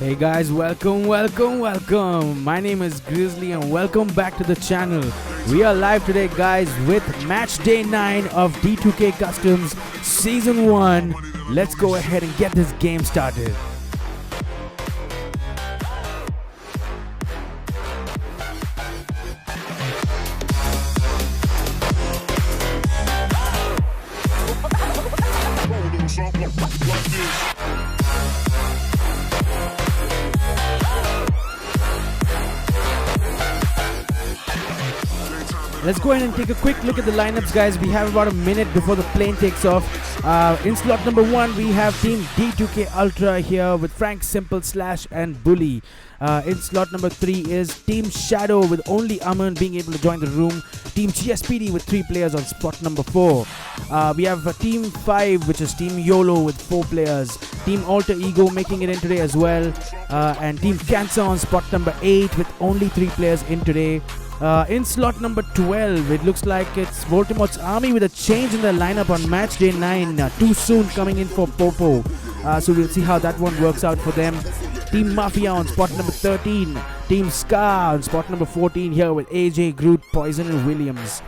Hey guys, welcome. My name is Grizzly and welcome back to the channel. We are live today, guys, with match day 9 of D2K Customs Season 1. Let's go ahead and get this game started. Let's go ahead and take a quick look at the lineups, guys. We have about a minute before the plane takes off. In slot number 1, we have Team D2K Ultra here with Frank, Simple, Slash and Bully. In slot number 3 is Team Shadow with only Aman being able to join the room. Team GSPD with 3 players on spot number 4. We have Team 5, which is Team YOLO with 4 players. Team Alter Ego making it in today as well. And Team Cancer on spot number 8 with only 3 players in today. In slot number 12, it looks like it's Voldemort's Army with a change in the lineup on match day 9. Too soon coming in for Popo. So we'll see how that one works out for them. Team Mafia on spot number 13. Team Scar on spot number 14 here with AJ, Groot, Poison and Williams.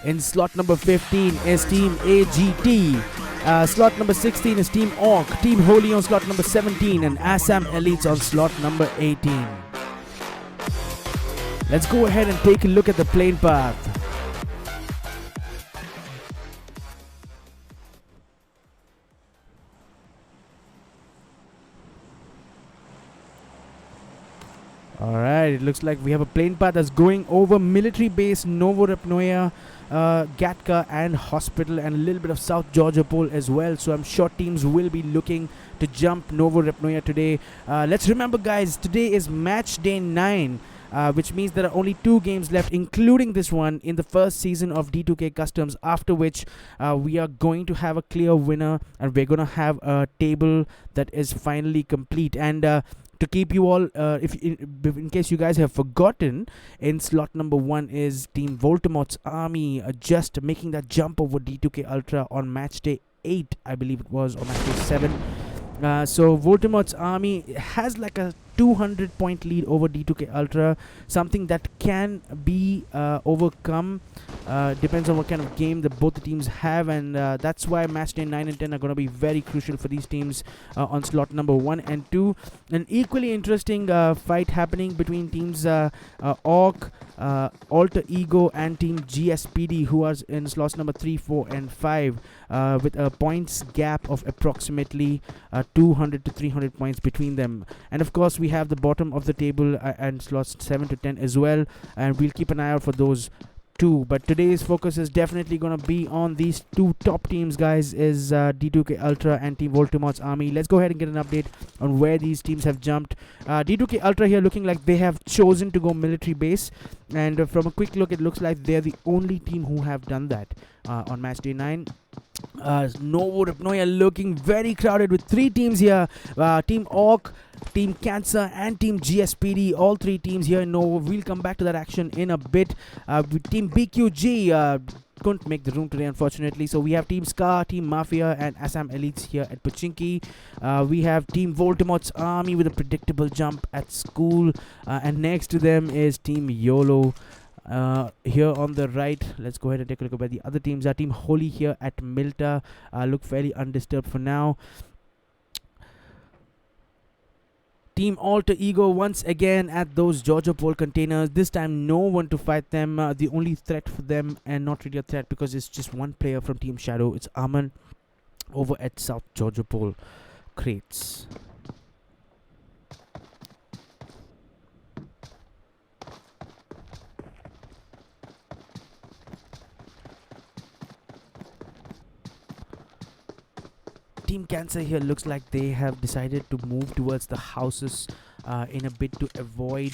In slot number 15 is Team AGT. Slot number 16 is Team Orc. Team Holy on slot number 17 and Assam Elites on slot number 18. Let's go ahead and take a look at the plane path. Alright, it looks like we have a plane path that's going over military base Novorepnoya, Gatka and hospital and a little bit of South Georgia Pole as well. So I'm sure teams will be looking to jump Novorepnoya today. Let's remember, guys, today is match day 9. Which means there are only 2 games left, including this one in the first season of D2K Customs, after which we are going to have a clear winner and we're going to have a table that is finally complete. And to keep you all, in case you guys have forgotten, in slot number 1 is Team Voldemort's Army, just making that jump over D2K Ultra on match day 8, I believe it was, or match day 7. So Voldemort's Army has like a 200 point lead over D2K Ultra, something that can be overcome. Depends on what kind of game that both the teams have, and that's why match day 9 and 10 are going to be very crucial for these teams on slot number 1 and 2. An equally interesting fight happening between teams Orc, Alter Ego and Team GSPD, who are in slots number 3, 4 and 5 with a points gap of approximately 200 to 300 points between them. And of course we have the bottom of the table and slots 7 to 10 as well, and we'll keep an eye out for those too. But today's focus is definitely going to be on these 2 top teams, guys, is D2K Ultra and Team Voldemort's Army. Let's go ahead and get an update on where these teams have jumped. D2K Ultra here looking like they have chosen to go military base, and from a quick look it looks like they're the only team who have done that on match day 9. Novorepnoya looking very crowded with 3 teams here. Team Orc, Team Cancer and Team GSPD, all 3 teams here in Novo. We'll come back to that action in a bit. With Team BQG couldn't make the room today, unfortunately. So we have Team Scar, Team Mafia and Assam Elites here at Pochinki. We have Team Voldemort's Army with a predictable jump at school, and next to them is Team YOLO. Here on the right, let's go ahead and take a look at where the other teams are. Team Holy here at Milta look fairly undisturbed for now. Team Alter Ego once again at those Georgia Pole containers. This time no one to fight them. The only threat for them, and not really a threat because it's just one player from Team Shadow, it's Aman over at South Georgia Pole crates. Team Cancer here looks like they have decided to move towards the houses in a bit to avoid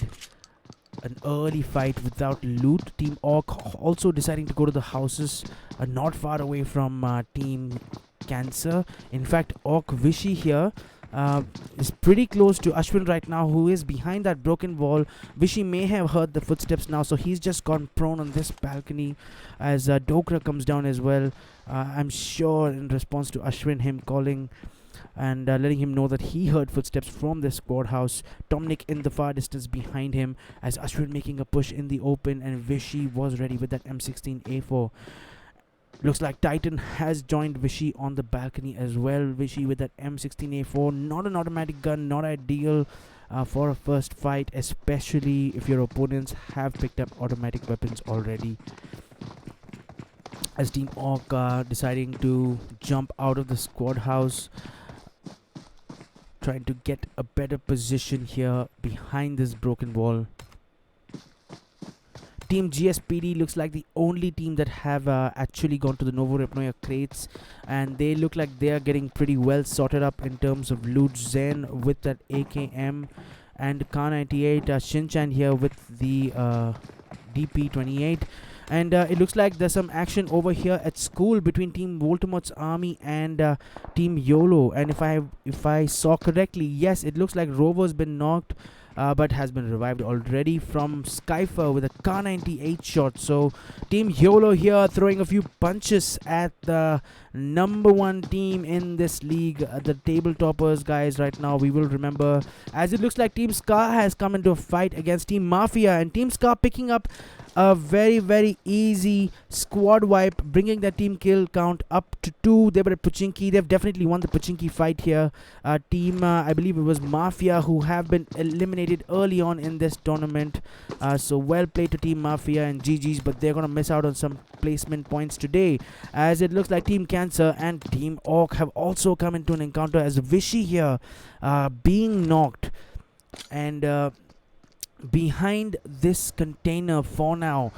an early fight without loot. Team Orc also deciding to go to the houses not far away from Team Cancer. In fact, Orc Vishy here is pretty close to Ashwin right now, who is behind that broken wall. Vishy may have heard the footsteps now, so he's just gone prone on this balcony as Dokra comes down as well. I'm sure in response to Ashwin, him calling and letting him know that he heard footsteps from the squad house. Dominic in the far distance behind him, as Ashwin making a push in the open, and Vishy was ready with that M16A4. Looks like Titan has joined Vishy on the balcony as well. Vishy with that M16A4, not an automatic gun, not ideal for a first fight, especially if your opponents have picked up automatic weapons already. As Team Orc deciding to jump out of the squad house, trying to get a better position here behind this broken wall. Team GSPD looks like the only team that have actually gone to the Novo Repnoya crates, and they look like they are getting pretty well sorted up in terms of loot. Zen with that AKM and K98, Shinchan here with the DP28. And it looks like there's some action over here at school between Team Voldemort's army and Team YOLO. And if I saw correctly, yes, it looks like Rover's been knocked, but has been revived already from Skyfer with a K98 shot. So Team YOLO here throwing a few punches at the number one team in this league, the table toppers, guys. Right now we will remember, as it looks like Team Scar has come into a fight against Team Mafia, and Team Scar picking up a very easy squad wipe, bringing the team kill count up to 2. They were at Pochinki. They've definitely won the Pochinki fight here. Team, I believe it was Mafia, who have been eliminated early on in this tournament. So well played to Team Mafia and GG's, but they're going to miss out on some placement points today, as it looks like Team Cancer and Team Orc have also come into an encounter, as Vishy here being knocked. And behind this container for now,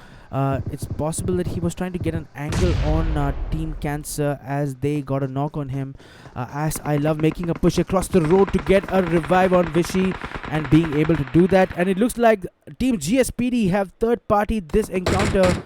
it's possible that he was trying to get an angle on Team Cancer, as they got a knock on him. As I love making a push across the road to get a revive on Vishy, and being able to do that. And it looks like Team GSPD have third party this encounter,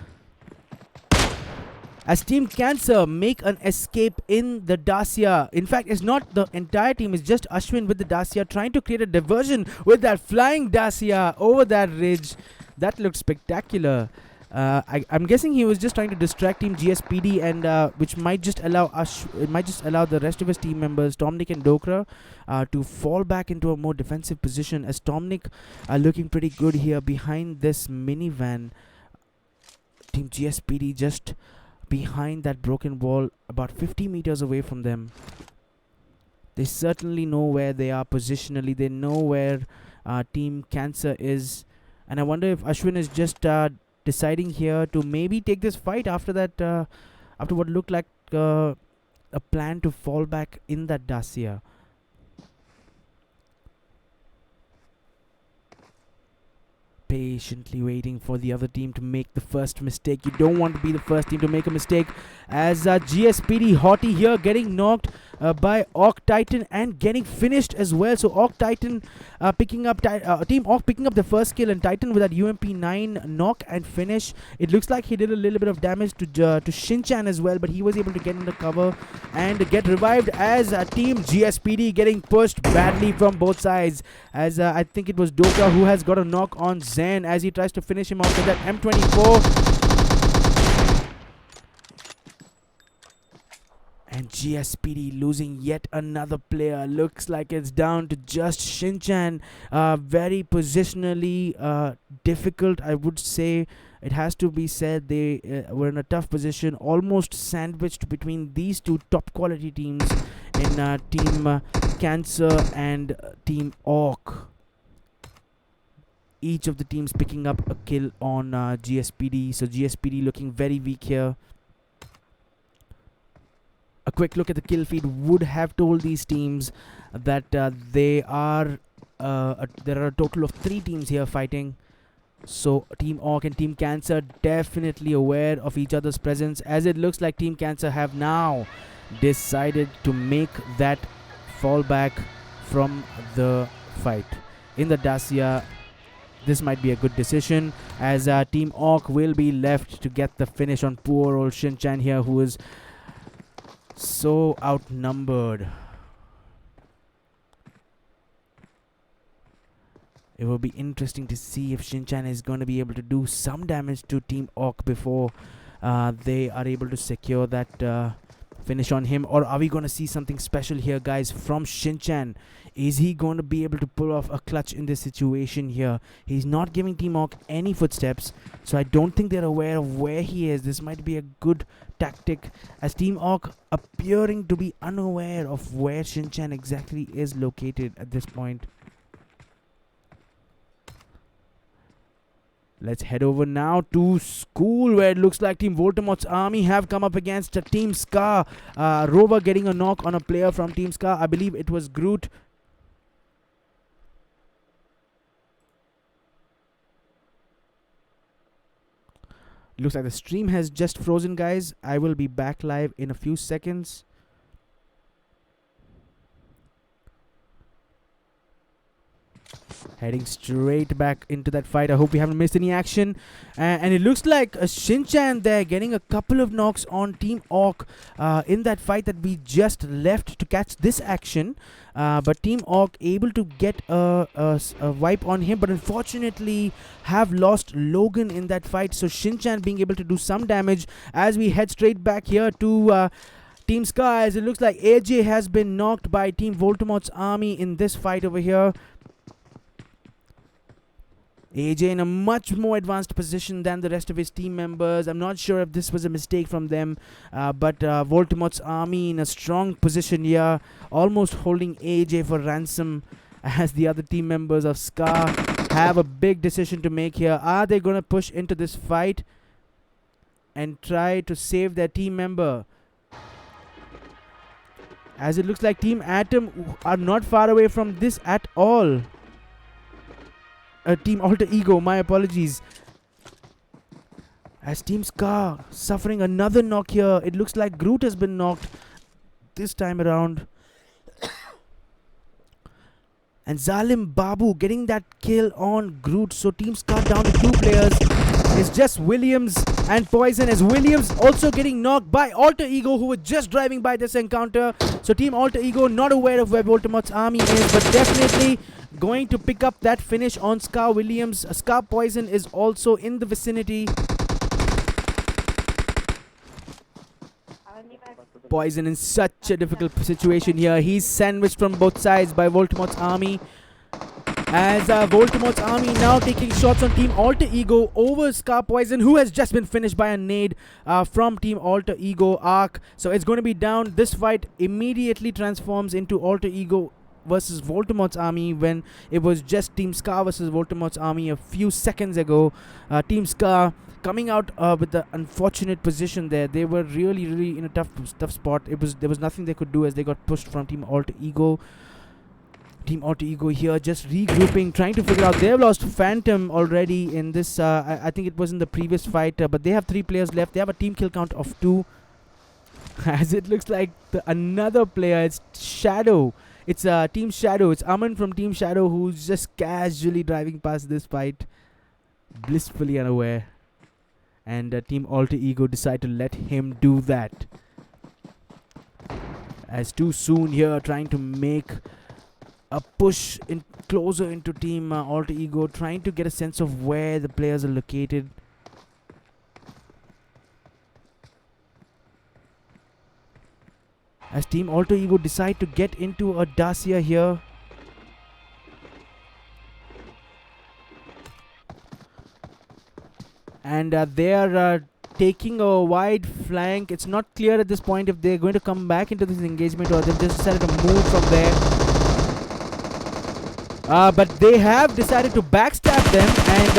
as Team Cancer make an escape in the Dacia. In fact, it's not the entire team, it's just Ashwin with the Dacia trying to create a diversion with that flying Dacia over that ridge. That looked spectacular. I'm guessing he was just trying to distract Team GSPD, and which might just allow the rest of his team members, Tomnik and Dokra, to fall back into a more defensive position, as Tomnik looking pretty good here behind this minivan. Team GSPD just behind that broken wall, about 50 meters away from them. They certainly know where they are positionally. They know where Team Cancer is, and I wonder if Ashwin is just deciding here to maybe take this fight after that, after what looked like a plan to fall back in that Dacia. Patiently waiting for the other team to make the first mistake. You don't want to be the first team to make a mistake, as GSPD Hottie here getting knocked by Orc Titan and getting finished as well. So Orc Titan picking up Team Orc picking up the first kill, and Titan with that UMP9 knock and finish. It looks like he did a little bit of damage to Shinchan as well, but he was able to get into cover and get revived, as Team GSPD getting pushed badly from both sides, as I think it was Doka who has got a knock on Zen, as he tries to finish him off with that M24. And GSPD losing yet another player. Looks like it's down to just Shinchan. Very positionally difficult, I would say. It has to be said, they were in a tough position, almost sandwiched between these two top quality teams in Team Cancer and Team Orc. Each of the teams picking up a kill on GSPD. So GSPD looking very weak here. A quick look at the kill feed would have told these teams that there are a total of 3 teams here fighting. So Team Orc and Team Cancer definitely aware of each other's presence, as it looks like Team Cancer have now decided to make that fallback from the fight in the Dacia. This might be a good decision, as Team Orc will be left to get the finish on poor old Shinchan here, who is so outnumbered. It will be interesting to see if Shinchan is going to be able to do some damage to Team Orc before they are able to secure that finish on him, or are we going to see something special here, guys, from Shinchan? Is he going to be able to pull off a clutch in this situation here? He's not giving Team Orc any footsteps, so I don't think they're aware of where he is. This might be a good tactic, as Team Orc appearing to be unaware of where Shinchan exactly is located at this point. Let's head over now to school, where it looks like Team Voldemort's army have come up against Team Scar. Rover getting a knock on a player from Team Scar. I believe it was Groot. Looks like the stream has just frozen, guys. I will be back live in a few seconds. Heading straight back into that fight. I hope we haven't missed any action. And it looks like Shinchan there getting a couple of knocks on Team Orc in that fight that we just left to catch this action. But Team Orc able to get a wipe on him, but unfortunately have lost Logan in that fight. So Shinchan being able to do some damage as we head straight back here to Team Scar, as it looks like AJ has been knocked by Team Voldemort's army in this fight over here. AJ in a much more advanced position than the rest of his team members. I'm not sure if this was a mistake from them, but Voldemort's army in a strong position here, almost holding AJ for ransom, as the other team members of Scar have a big decision to make here. Are they going to push into this fight and try to save their team member? As it looks like Team Atom are not far away from this at all. Team Alter Ego, my apologies. As Team Scar suffering another knock here. It looks like Groot has been knocked this time around. And Zalim Babu getting that kill on Groot. So Team Scar down to 2 players. It's just Williams and Poison, as Williams also getting knocked by Alter Ego, who were just driving by this encounter. So Team Alter Ego not aware of where Voldemort's army is, but definitely going to pick up that finish on Scar Williams. Scar Poison is also in the vicinity. Poison in such a difficult situation here. He's sandwiched from both sides by Voldemort's army. As Voldemort's army now taking shots on Team Alter Ego over Scar Poison, who has just been finished by a nade from Team Alter Ego Arc. So it's going to be down. This fight immediately transforms into Alter Ego versus Voldemort's army, when it was just Team Scar versus Voldemort's army a few seconds ago. Team Scar coming out with the unfortunate position there. They were really in a tough spot. There was nothing they could do as they got pushed from Team Alter Ego. Team Alter Ego here just regrouping, trying to figure out. They've lost Phantom already in this. I think it was in the previous fight, but they have 3 players left. They have a team kill count of 2. As it looks like another player, it's Shadow. It's Team Shadow. It's Aman from Team Shadow, who's just casually driving past this fight, blissfully unaware. And Team Alter Ego decide to let him do that. As Too Soon here trying to make a push in closer into Team Alter Ego, trying to get a sense of where the players are located. As Team Alter Ego decide to get into a Dacia here. And they are taking a wide flank. It's not clear at this point if they're going to come back into this engagement or they've just decided to move from there. But they have decided to backstab them, and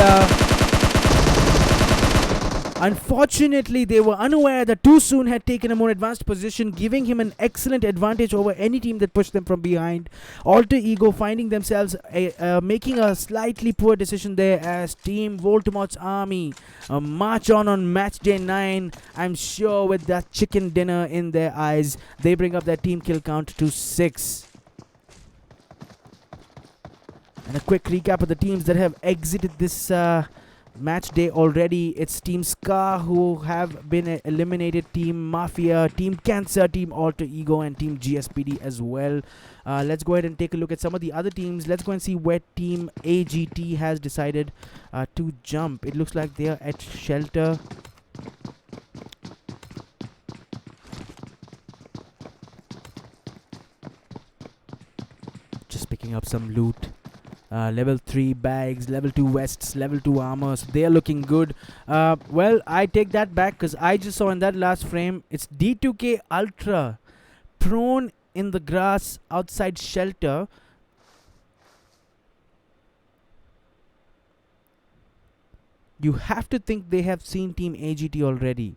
unfortunately they were unaware that Too Soon had taken a more advanced position, giving him an excellent advantage over any team that pushed them from behind. Alter Ego finding themselves making a slightly poor decision there, as Team Voldemort's army march on Matchday 9. I'm sure with that chicken dinner in their eyes, they bring up their team kill count to 6. And a quick recap of the teams that have exited this match day already. It's Team Scar who have been eliminated, Team Mafia, Team Cancer, Team Alter Ego, and Team GSPD as well. Let's go ahead and take a look at some of the other teams. Let's go and see where Team AGT has decided to jump. It looks like they are at Shelter. Just picking up some loot. Level 3 bags, level 2 vests, level 2 armor. So they are looking good. Well, I take that back because I just saw in that last frame, it's D2K Ultra prone in the grass outside shelter. You have to think they have seen Team AGT already.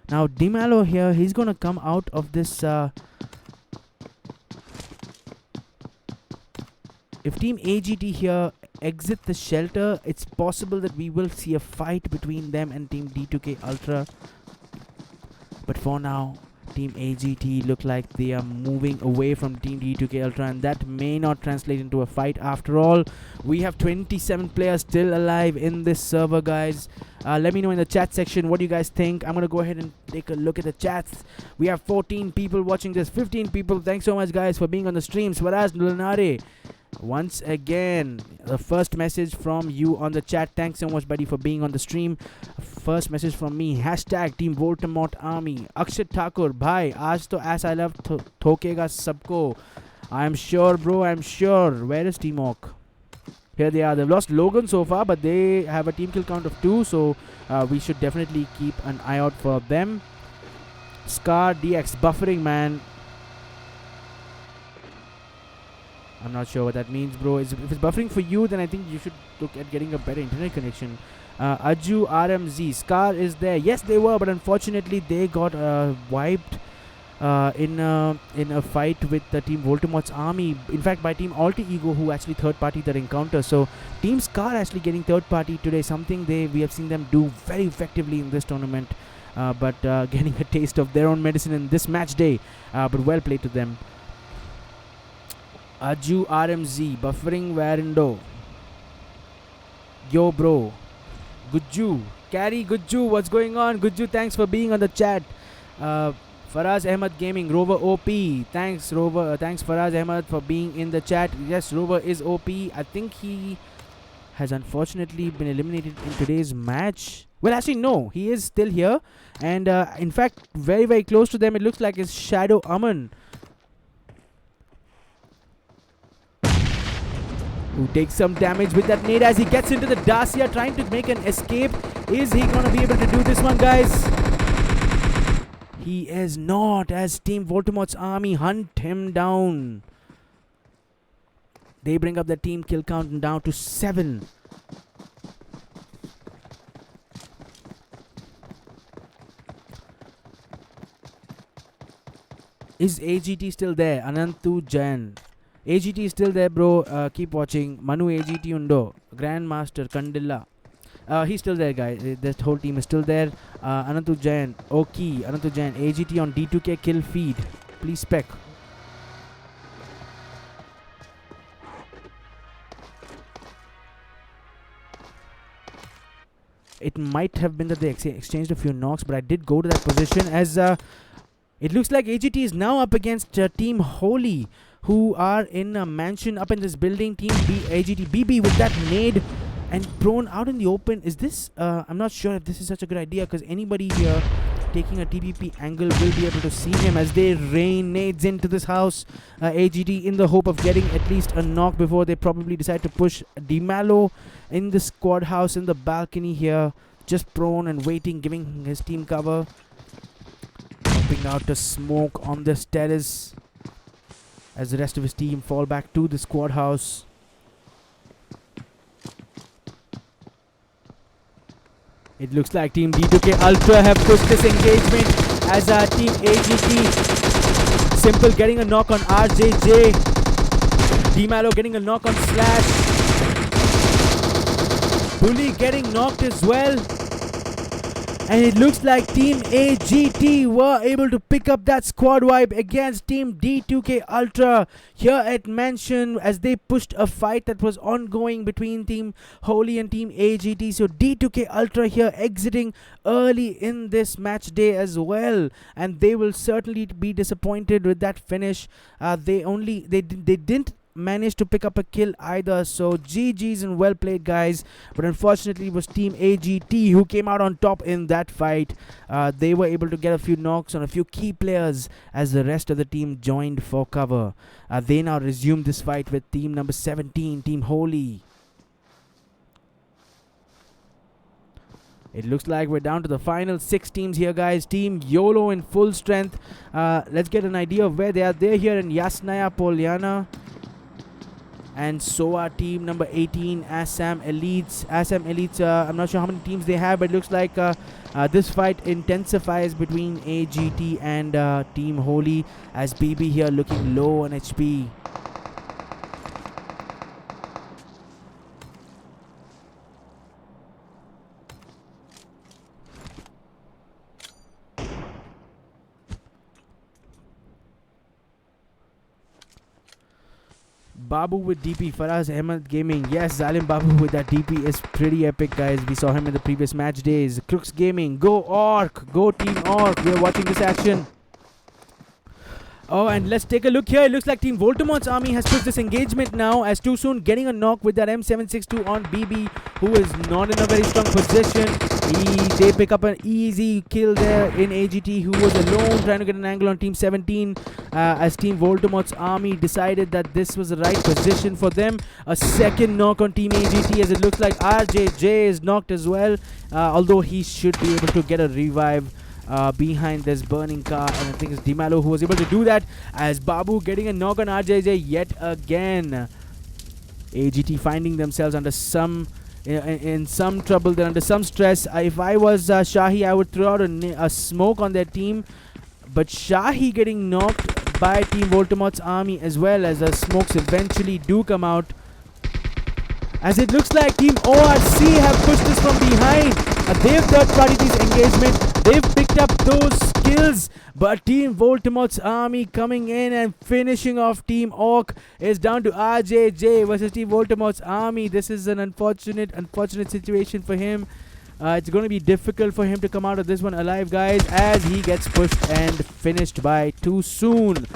Now, Dimalo here, he's going to come out of this. If Team AGT here exit the shelter, it's possible that we will see a fight between them and Team D2K Ultra. But for now, Team AGT look like they are moving away from Team D2K Ultra, and that may not translate into a fight. After all, we have 27 players still alive in this server, guys. Let me know in the chat section what you guys think. I'm going to go ahead and take a look at the chats. We have 14 people watching this, 15 people. Thanks so much, guys, for being on the stream. Swaraj Lunare. Once again, the first message from you on the chat. Thanks so much, buddy, for being on the stream. First message from me. Hashtag Team Voldemort Army. Akshat Thakur. Bhai, aaj to as I love thokega sabko. I'm sure, bro. I'm sure. Where is Team Orc? Here they are. They've lost Logan so far, but they have a team kill count of 2. So we should definitely keep an eye out for them. Scar DX. Buffering, man. I'm not sure what that means, bro. If it's buffering for you, then I think you should look at getting a better internet connection. Aju RMZ. Scar is there. Yes, they were, but unfortunately they got wiped in a fight with the Team Voldemort's army. In fact, by Team Alter Ego, who actually third-party that encounter. So Team Scar actually getting third-party today. Something we have seen them do very effectively in this tournament. But getting a taste of their own medicine in this match day. But well played to them. Aju RMZ, buffering Varindo. Yo, bro. Gujju. Carry Gujju. What's going on? Gujju, thanks for being on the chat. Faraz Ahmed Gaming, Rover OP. Thanks, Rover. Thanks, Faraz Ahmed, for being in the chat. Yes, Rover is OP. I think he has unfortunately been eliminated in today's match. Well, actually, no. He is still here. And in fact, very, very close to them. It looks like it's Shadow Aman, who takes some damage with that nade as he gets into the Dacia, trying to make an escape. Is he going to be able to do this one, guys? He is not, as Team Voldemort's army hunt him down. They bring up the team kill count down to 7. Is AGT still there? Anantu Jain. AGT is still there, bro. Keep watching. Manu AGT Undo. Grandmaster Kandilla. He's still there, guys. That whole team is still there. Anantu Jain. Oki. Anantu Jain. AGT on D2K kill feed. Please spec. It might have been that they exchanged a few knocks, but I did go to that position as it looks like AGT is now up against Team Holy, who are in a mansion up in this building. Team AGT BB with that nade and prone out in the open. Is this I'm not sure if this is such a good idea, because anybody here taking a TPP angle will be able to see him as they rain nades into this house. AGT in the hope of getting at least a knock before they probably decide to push. Dimalo in the squad house in the balcony here, just prone and waiting, giving his team cover. Popping out the smoke on this terrace as the rest of his team fall back to the squad house. It looks like Team D2K Ultra have pushed this engagement as Team AGT Simple getting a knock on RJJ. Dimalo getting a knock on Slash. Bully getting knocked as well. And it looks like Team AGT were able to pick up that squad wipe against Team D2K Ultra here at Mansion as they pushed a fight that was ongoing between Team Holy and Team AGT. So D2K Ultra here exiting early in this match day as well, and they will certainly be disappointed with that finish. They didn't managed to pick up a kill either. So GG's and well played, guys. But unfortunately, it was Team AGT who came out on top in that fight. They were able to get a few knocks on a few key players as the rest of the team joined for cover. They now resume this fight with team number 17, Team Holy. It looks like we're down to the final 6 teams here, guys. Team YOLO in full strength. Let's get an idea of where they are. They're here in Yasnaya Polyana. And so are team number 18, Assam Elites. I'm not sure how many teams they have, but it looks like this fight intensifies between AGT and Team Holy, as BB here looking low on HP. Babu with DP, Faraz Ahmed Gaming. Yes, Zalim Babu with that DP is pretty epic, guys. We saw him in the previous match days. Crooks Gaming, go Orc, go Team Orc. We are watching this action. Oh, and let's take a look here. It looks like Team Voldemort's army has pushed this engagement now, as Too Soon getting a knock with that M762 on BB, who is not in a very strong position. They pick up an easy kill there in AGT, who was alone trying to get an angle on Team 17, as Team Voldemort's army decided that this was the right position for them. A second knock on Team AGT, as it looks like RJJ is knocked as well, although he should be able to get a revive behind this burning car, and I think it's Dimalo who was able to do that, as Babu getting a knock on RJJ yet again. AGT finding themselves under some in some trouble. They're under some stress. If I was Shahi, I would throw out a smoke on their team, but Shahi getting knocked by Team Voldemort's army as well, as the smokes eventually do come out, as it looks like Team ORC have pushed this from behind. They've third-party this engagement. They've picked up those skills, but Team Voldemort's army coming in and finishing off Team Orc is down to RJJ versus Team Voldemort's army. This is an unfortunate situation for him. It's going to be difficult for him to come out of this one alive, guys, as he gets pushed and finished by Too Soon.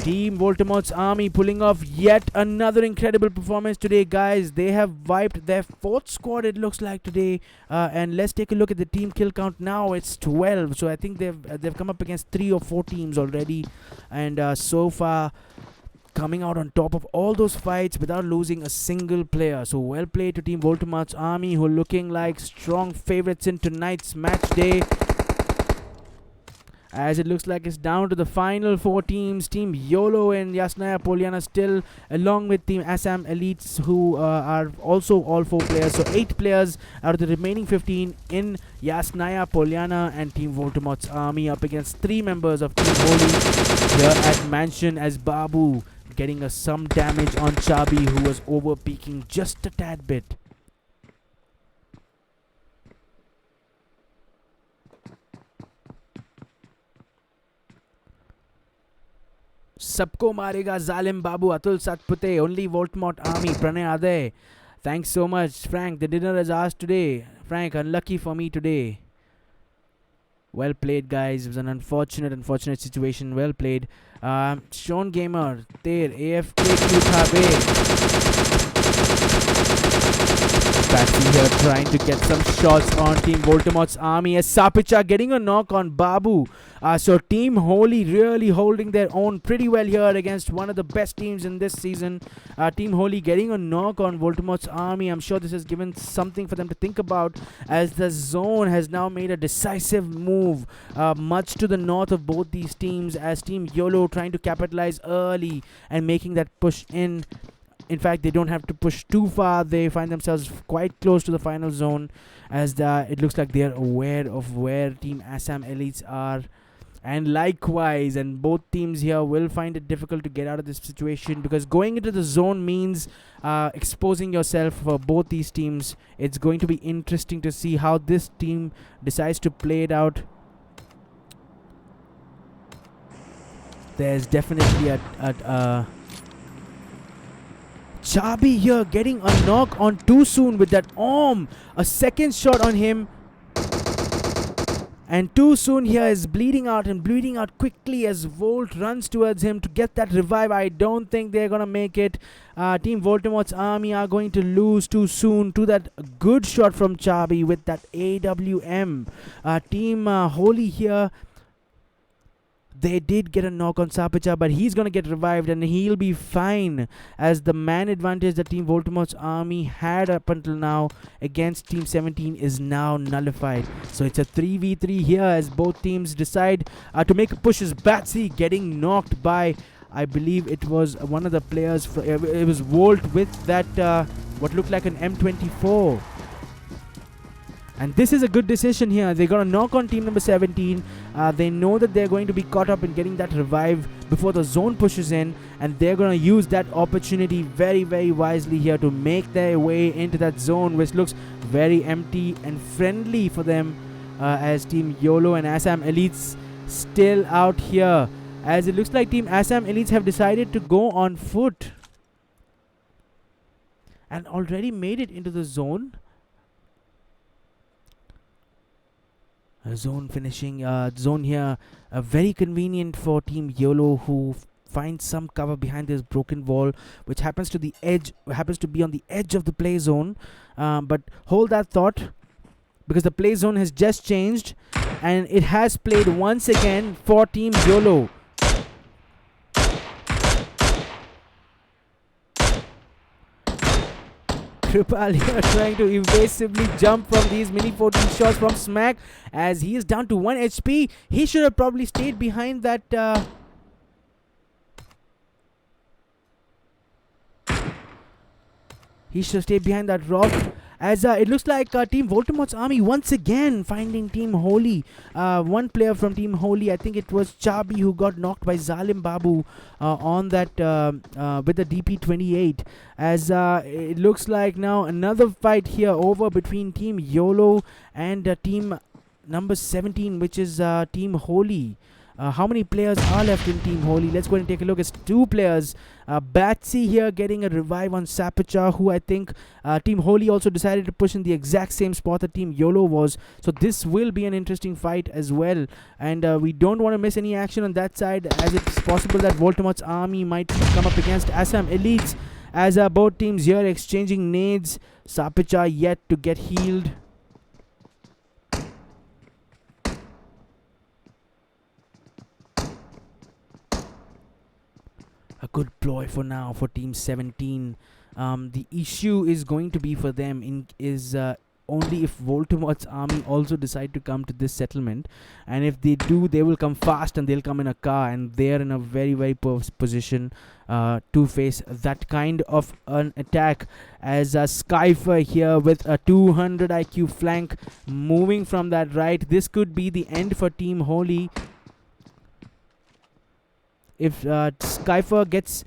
Team Voldemort's army pulling off yet another incredible performance today, guys. They have wiped their 4th squad, it looks like, today. And let's take a look at the team kill count now. It's 12. So I think they've come up against 3 or 4 teams already. And so far, coming out on top of all those fights without losing a single player. So well played to Team Voldemort's army, who are looking like strong favorites in tonight's match day, as it looks like it's down to the final 4 teams. Team YOLO and Yasnaya Polyana still, along with Team Assam Elites, who are also all 4 players. So 8 players out of the remaining 15 in Yasnaya Polyana, and Team Voldemort's army up against 3 members of Team Holy here at Mansion, as Babu getting some damage on Chabi, who was over peaking just a tad bit. Sabko marega Zalim Babu, Atul Satpute, only Voldemort army, Pranay Ade. Thanks so much, Frank. The dinner is ours today. Frank, unlucky for me today. Well played, guys. It was an unfortunate situation. Well played. Sean Gamer, Ter, AFK Patsy here trying to get some shots on Team Voldemort's army, as Sapicha getting a knock on Babu. So Team Holy really holding their own pretty well here against one of the best teams in this season. Team Holy getting a knock on Voldemort's army. I'm sure this has given something for them to think about, as the zone has now made a decisive move much to the north of both these teams, as Team YOLO trying to capitalize early and making that push in. In fact, they don't have to push too far. They find themselves quite close to the final zone, as it looks like they are aware of where Team Assam Elites are. And likewise, and both teams here will find it difficult to get out of this situation, because going into the zone means exposing yourself for both these teams. It's going to be interesting to see how this team decides to play it out. There's definitely a Chabi here getting a knock on Too Soon with that arm. A second shot on him. And too soon here is bleeding out quickly as Volt runs towards him to get that revive. I don't think they're gonna make it. Team Voldemort's army are going to lose too soon to that good shot from Chabi with that AWM. Team Holy here, they did get a knock on Sapicha, but he's going to get revived and he'll be fine, as the man advantage that Team Voldemort's army had up until now against Team 17 is now nullified. So it's a 3v3 here as both teams decide to make a push. As Batsy getting knocked by, I believe it was one of the players, it was Volt with that what looked like an M24. And this is a good decision here. They're going to knock on team number 17. They know that they're going to be caught up in getting that revive before the zone pushes in. And they're going to use that opportunity very, very wisely here to make their way into that zone, which looks very empty and friendly for them, as Team YOLO and Assam Elites still out here. As it looks like Team Assam Elites have decided to go on foot and already made it into the zone. Zone finishing, zone here, very convenient for Team YOLO, who finds some cover behind this broken wall, which happens to be on the edge of the play zone. But hold that thought, because the play zone has just changed, and it has played once again for Team YOLO. Kripal here trying to evasively jump from these mini 14 shots from Smack, as he is down to 1 HP. He should have probably stayed behind that rock, as it looks like Team Voldemort's army once again finding Team Holy. One player from Team Holy, I think it was Chabi, who got knocked by Zalim Babu on that with the DP28. As it looks like now another fight here over between Team YOLO and Team number 17, which is Team Holy. How many players are left in Team Holy? Let's go and take a look. It's 2 players. Batsy here getting a revive on Sapicha, who I think Team Holy also decided to push in the exact same spot that Team YOLO was. So this will be an interesting fight as well. And we don't want to miss any action on that side, as it's possible that Voldemort's army might come up against Assam Elites, as both teams here exchanging nades. Sapicha yet to get healed. A good ploy for now for Team 17. The issue is going to be for them only if Voldemort's army also decide to come to this settlement, and if they do, they will come fast and they'll come in a car, and they're in a very, very poor position to face that kind of an attack. As Skyfer here with a 200 IQ flank moving from that right. This could be the end for Team Holy. If Skyfer gets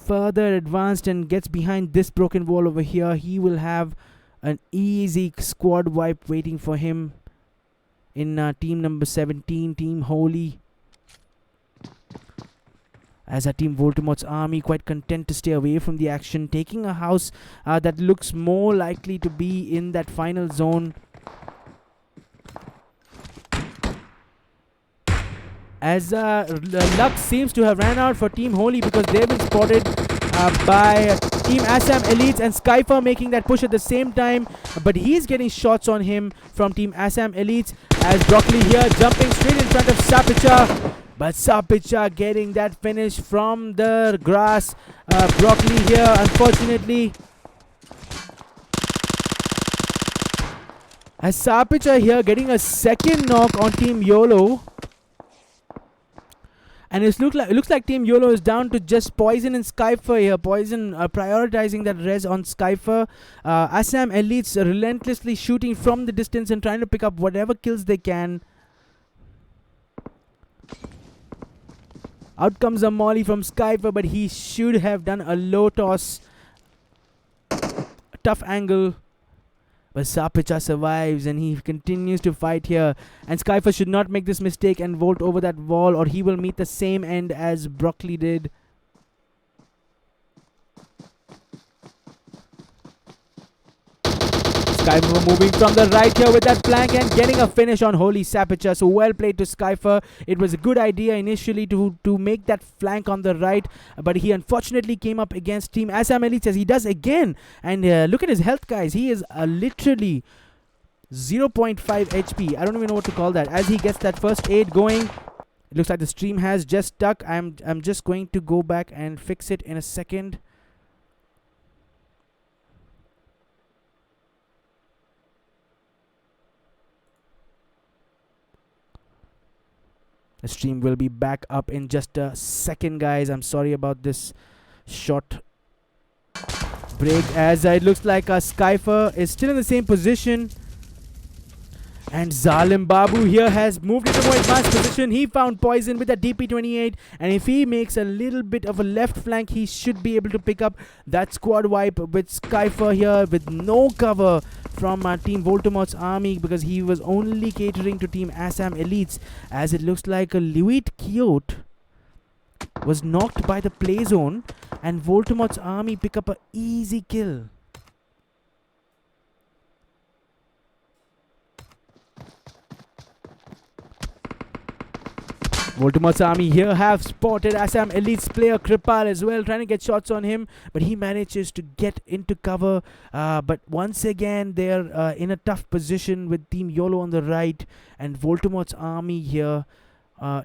further advanced and gets behind this broken wall over here, he will have an easy squad wipe waiting for him in team number 17, Team Holy. As a Team Voldemort's army quite content to stay away from the action, taking a house that looks more likely to be in that final zone. As luck seems to have ran out for Team Holy, because they've been spotted by Team Assam Elites, and Skyfer making that push at the same time, but he's getting shots on him from Team Assam Elites, as Broccoli here jumping straight in front of Sapicha, but Sapicha getting that finish from the grass. Broccoli here, unfortunately, as Sapicha here getting a second knock on Team YOLO. And it looks like Team YOLO is down to just Poison and Skyfer here. Poison prioritizing that res on Skyfer. Assam Elites relentlessly shooting from the distance and trying to pick up whatever kills they can. Out comes a molly from Skyfer, but he should have done a low toss. Tough angle. But Sapicha survives and he continues to fight here. And Skyfer should not make this mistake and vault over that wall, or he will meet the same end as Broccoli did. Skyfer moving from the right here with that flank and getting a finish on Holy Sapicha. So well played to Skyfer. It was a good idea initially to make that flank on the right, but he unfortunately came up against Team Assam Elites as he does again. And look at his health, guys. He is literally 0.5 HP. I don't even know what to call that. As he gets that first aid going, it looks like the stream has just stuck. I'm just going to go back and fix it in a second. The stream will be back up in just a second, guys. I'm sorry about this short break, as it looks like Skyfer is still in the same position. And Zalim Babu here has moved into a more advanced position. He found poison with the DP28, and if he makes a little bit of a left flank, he should be able to pick up that squad wipe with Skyfer here with no cover from Team Voldemort's army, because he was only catering to Team Assam Elites, as it looks like a Luit Kiot was knocked by the play zone and Voldemort's army pick up an easy kill. Voldemort's army here have spotted Assam Elites player Kripal as well, trying to get shots on him, but he manages to get into cover. But once again, they're in a tough position with Team YOLO on the right, and Voldemort's army here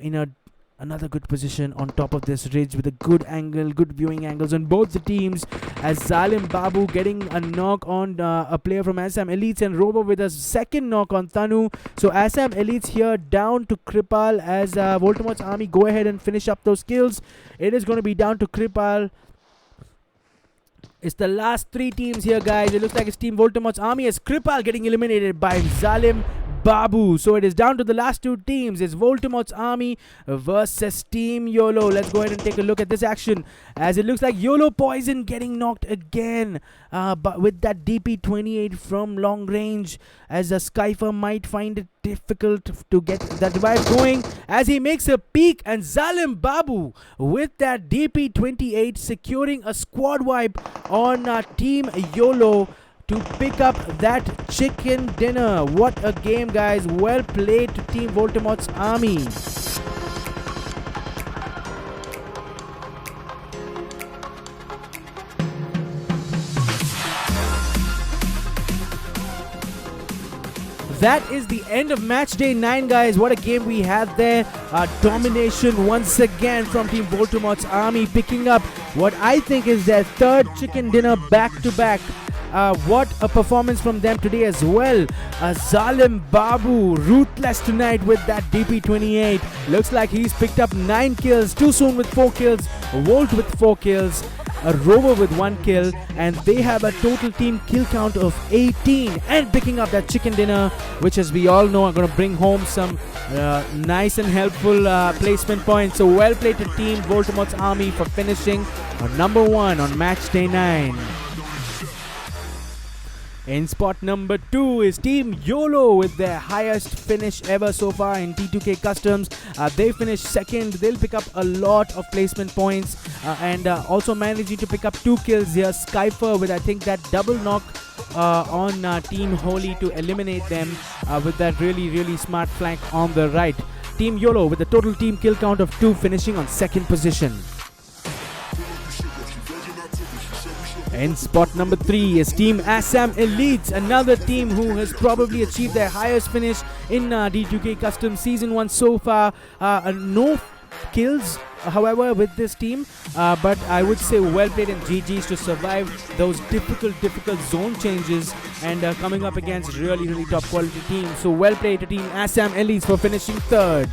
in another good position on top of this ridge with a good angle, good viewing angles on both the teams, as Zalim Babu getting a knock on a player from Assam Elites, and Robo with a second knock on Thanu. So Assam Elites here down to Kripal, as Voldemort's army go ahead and finish up those kills. It is going to be down to Kripal. It's the last three teams here, guys. It looks like it's Team Voldemort's army as Kripal getting eliminated by Zalim Babu. So it is down to the last two teams. It's Voldemort's army versus Team YOLO. Let's go ahead and take a look at this action, as it looks like YOLO Poison getting knocked again, but with that DP28 from long range, as a Skyfer might find it difficult to get that revive going, as he makes a peek, and Zalim Babu with that DP28 securing a squad wipe on Team YOLO to pick up that chicken dinner. What a game, guys. Well played to Team Voldemort's army. That is the end of match day 9, guys. What a game we had there. Domination once again from Team Voldemort's army, picking up what I think is their third chicken dinner back to back. What a performance from them today as well. Zalim Babu ruthless tonight with that DP28. Looks like he's picked up 9 kills. Too Soon with 4 kills. Volt with 4 kills. A Rover with 1 kill, and they have a total team kill count of 18, and picking up that chicken dinner, which, as we all know, are going to bring home some nice and helpful placement points. So well played to Team Voldemort's army for finishing on number 1 on match day 9. In spot number 2 is Team YOLO with their highest finish ever so far in D2K Customs. They finished second. They'll pick up a lot of placement points, and also managing to pick up 2 kills here. Skyfer with, I think, that double knock on Team Holy to eliminate them with that really smart flank on the right. Team YOLO with a total team kill count of 2, finishing on second position. In spot number 3 is Team Assam Elites, another team who has probably achieved their highest finish in D2K Custom Season 1 so far. No kills, however, with this team, but I would say well played and GG's to survive those difficult zone changes and coming up against really top quality teams. So well played to Team Assam Elites for finishing third.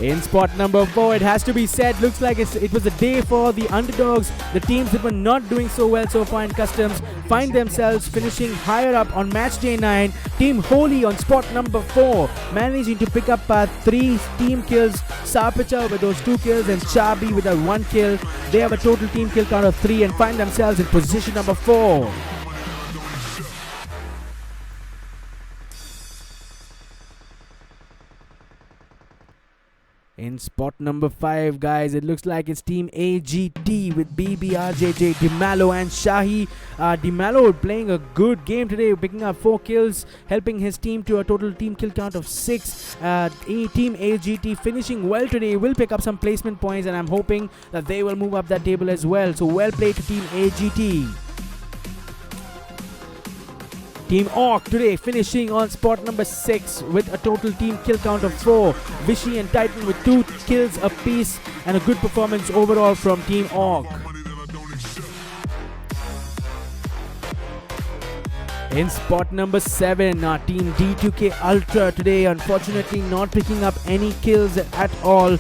In spot number 4, it has to be said, looks like it was a day for the underdogs. The teams that were not doing so well so far in Customs find themselves finishing higher up on match day 9. Team Holy on spot number 4, managing to pick up 3 team kills. Sarpicha with those 2 kills and Chabi with that 1 kill. They have a total team kill count of 3 and find themselves in position number 4. In spot number 5, guys, it looks like it's Team AGT with BBRJJ, Dimalo and Shahi. Dimalo playing a good game today, picking up 4 kills, helping his team to a total team kill count of 6. Team AGT finishing well today, will pick up some placement points, and I'm hoping that they will move up that table as well. So well played to Team AGT. Team Orc today finishing on spot number 6 with a total team kill count of 4. Vishy and Titan with 2 kills apiece, and a good performance overall from Team Orc. In spot number 7, our Team D2K Ultra today unfortunately not picking up any kills at all.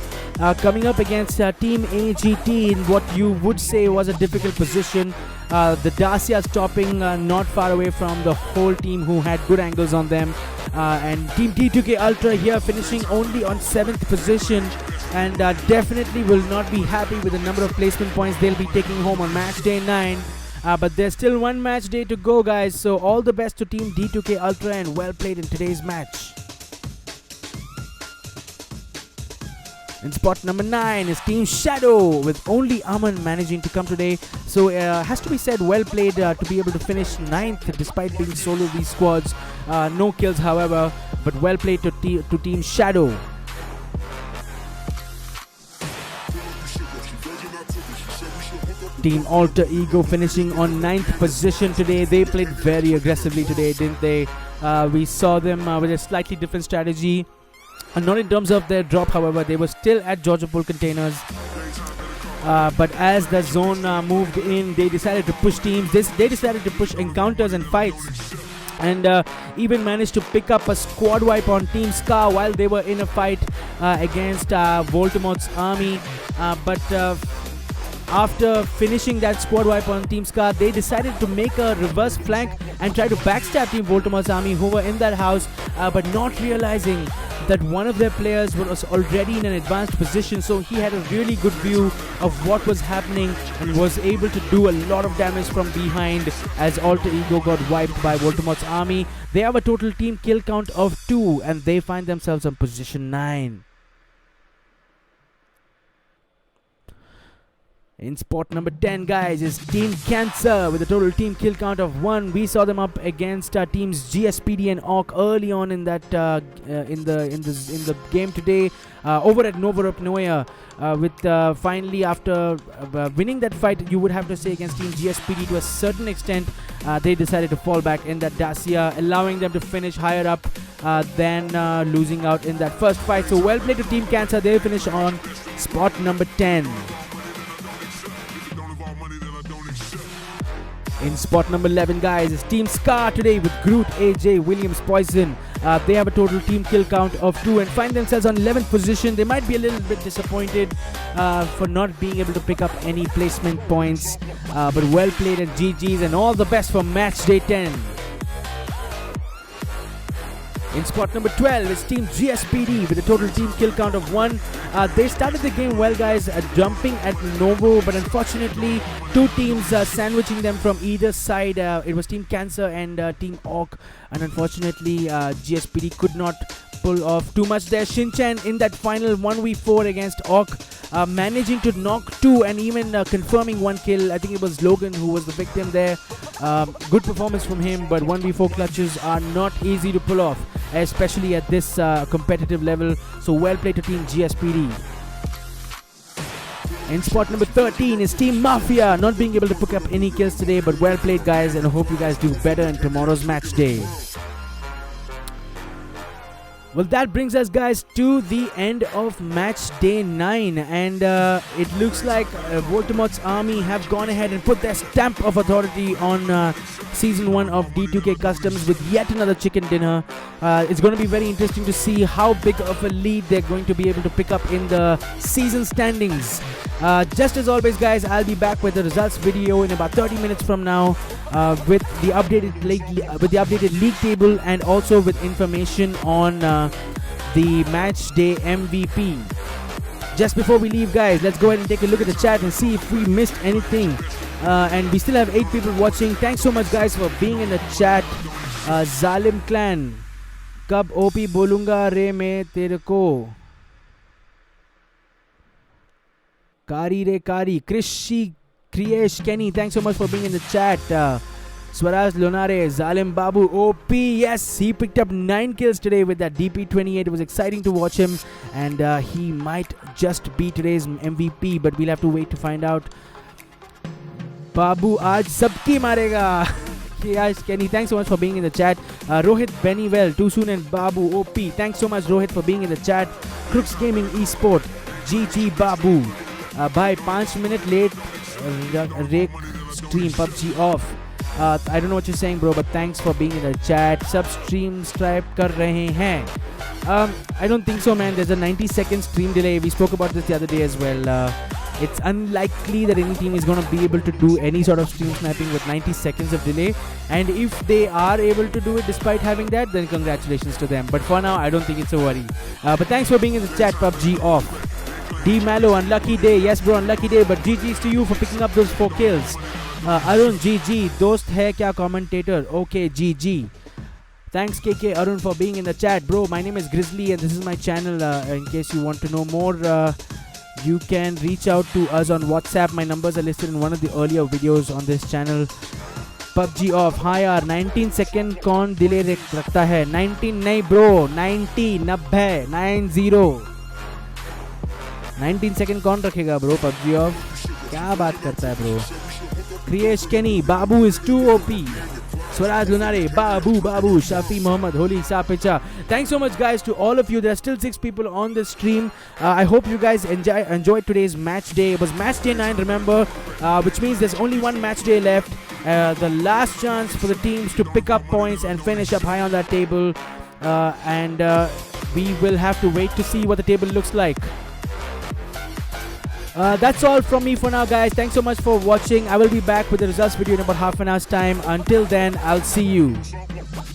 Coming up against Team AGT in what you would say was a difficult position. The Dacia stopping not far away from the whole team who had good angles on them. And Team D2K Ultra here finishing only on 7th position, and definitely will not be happy with the number of placement points they'll be taking home on match day 9. But there's still one match day to go, guys, so all the best to Team D2K Ultra and well played in today's match. In spot number 9 is Team Shadow with only Aman managing to come today. So has to be said, well played to be able to finish 9th despite being solo these squads. No kills, however, but well played to Team Shadow. Team Alter Ego finishing on 9th position today. They played very aggressively today, didn't they? We saw them with a slightly different strategy. Not in terms of their drop, however, they were still at Georgia Pool containers. But as the zone moved in, they decided to push teams. They decided to push encounters and fights. And even managed to pick up a squad wipe on Team Scar while they were in a fight against Voldemort's army. But after finishing that squad wipe on Team Scar, they decided to make a reverse flank and try to backstab Team Voldemort's army who were in that house, but not realizing that one of their players was already in an advanced position, so he had a really good view of what was happening and was able to do a lot of damage from behind as Alter Ego got wiped by Voldemort's army. They have a total team kill count of 2 and they find themselves on position 9. In spot number 10, guys, is Team Cancer with a total team kill count of 1. We saw them up against teams GSPD and Orc early on in that in the game today over at Novorapnoya. With finally after winning that fight, you would have to say, against Team GSPD to a certain extent, they decided to fall back in that Dacia, allowing them to finish higher up than losing out in that first fight. So well played to Team Cancer. They finish on spot number 10. In spot number 11, guys, is Team Scar today with Groot, AJ, Williams, Poison. They have a total team kill count of 2 and find themselves on 11th position. They might be a little bit disappointed for not being able to pick up any placement points. But well played and GG's, and all the best for match day 10. In spot number 12 is Team GSPD with a total team kill count of 1. They started the game well, guys, jumping at Novo, but unfortunately 2 teams sandwiching them from either side. It was Team Cancer and Team Orc, and unfortunately GSPD could not pull off too much there. Shinchan in that final 1v4 against Orc, managing to knock 2 and even confirming 1 kill. I think it was Logan who was the victim there. Good performance from him, but 1v4 clutches are not easy to pull off, especially at this competitive level. So well played to Team GSPD. In spot number 13 is Team Mafia, not being able to pick up any kills today, but well played, guys, and I hope you guys do better in tomorrow's match day. Well, that brings us, guys, to the end of match day 9, and it looks like Voldemort's army have gone ahead and put their stamp of authority on season 1 of D2K Customs with yet another chicken dinner. It's going to be very interesting to see how big of a lead they're going to be able to pick up in the season standings. Just as always, guys, I'll be back with the results video in about 30 minutes from now with the updated league table, and also with information on the match day MVP. Just before we leave, guys, let's go ahead and take a look at the chat and see if we missed anything. And we still have 8 people watching. Thanks so much, guys, for being in the chat. Zalim Clan, Kab OP bolunga re मैं तेरे को. Kari re Kari. Krishi, Kriyesh, Kenny, thanks so much for being in the chat. Swaraj Lonare, Zalim Babu, OP, yes, he picked up 9 kills today with that DP28. It was exciting to watch him, and he might just be today's MVP, but we'll have to wait to find out. Babu aaj sabki marega. Yes, Kenny, thanks so much for being in the chat. Rohit Bennywell, Too Soon and Babu, OP, thanks so much Rohit for being in the chat. Crooks Gaming Esport, GG Babu. Bhai, 5 minutes late, Rake stream, PUBG off. I don't know what you're saying, bro, but thanks for being in the chat. Subscribe kar rahe hain. I don't think so, man. There's a 90-second stream delay. We spoke about this the other day as well. It's unlikely that any team is going to be able to do any sort of stream sniping with 90 seconds of delay. And if they are able to do it despite having that, then congratulations to them. But for now, I don't think it's a worry. But thanks for being in the chat, PUBG off. D Mallow, unlucky day. Yes, bro, unlucky day. But GG's to you for picking up those 4 kills. Arun, GG. Dost hai kya commentator? Okay, GG. Thanks KK Arun for being in the chat. Bro, my name is Grizzly and this is my channel. In case you want to know more, you can reach out to us on WhatsApp. My numbers are listed in one of the earlier videos on this channel. PUBG off. Hi yaar, 19 second कौन delay रखता है? 19 नहीं bro, 90, 90, 90. 19 second कौन रखेगा bro? PUBG off. क्या बात करता है bro? Kriyesh Kenny, Babu is too OP. Swaraj Lunare, Babu, Shafi Muhammad, Holi Sapicha. Thanks so much, guys, to all of you. There are still 6 people on the stream. I hope you guys enjoyed today's match day. It was match day 9, remember, which means there's only one match day left. The last chance for the teams to pick up points and finish up high on that table. And we will have to wait to see what the table looks like. That's all from me for now, guys. Thanks so much for watching. I will be back with the results video in about half an hour's time. Until then, I'll see you.